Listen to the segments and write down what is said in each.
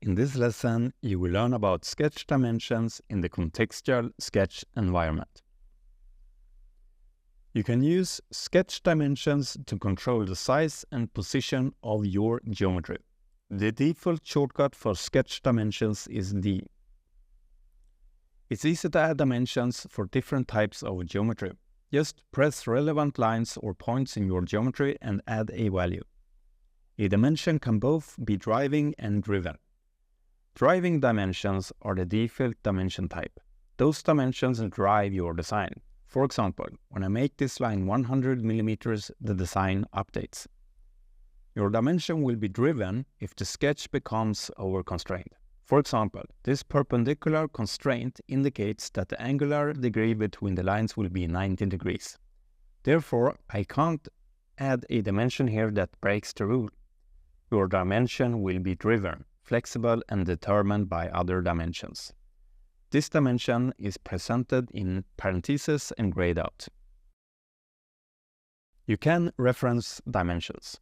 In this lesson, you will learn about sketch dimensions in the contextual sketch environment. You can use sketch dimensions to control the size and position of your geometry. The default shortcut for sketch dimensions is D. It's easy to add dimensions for different types of geometry. Just press relevant lines or points in your geometry and add a value. A dimension can both be driving and driven. Driving dimensions are the default dimension type. Those dimensions drive your design. For example, when I make this line 100 millimeters, the design updates. Your dimension will be driven if the sketch becomes over-constrained. For example, this perpendicular constraint indicates that the angular degree between the lines will be 90 degrees. Therefore, I can't add a dimension here that breaks the rule. Your dimension will be driven, flexible, and determined by other dimensions. This dimension is presented in parentheses and grayed out. You can reference dimensions.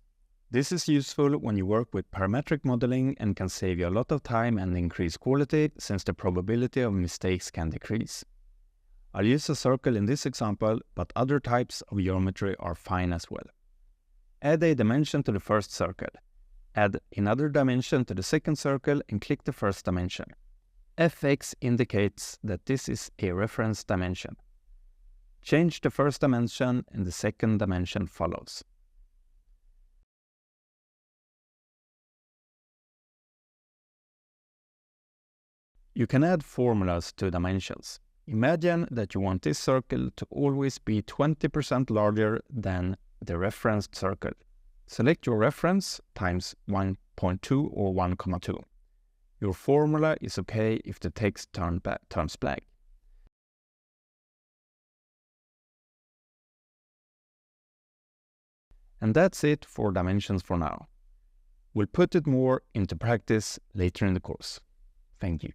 This is useful when you work with parametric modeling and can save you a lot of time and increase quality since the probability of mistakes can decrease. I'll use a circle in this example, but other types of geometry are fine as well. Add a dimension to the first circle. Add another dimension to the second circle and click the first dimension. Fx indicates that this is a reference dimension. Change the first dimension and the second dimension follows. You can add formulas to dimensions. Imagine that you want this circle to always be 20% larger than the referenced circle. Select your reference times 1.2 or 1,2. Your formula is okay if the text turns black. And that's it for dimensions for now. We'll put it more into practice later in the course. Thank you.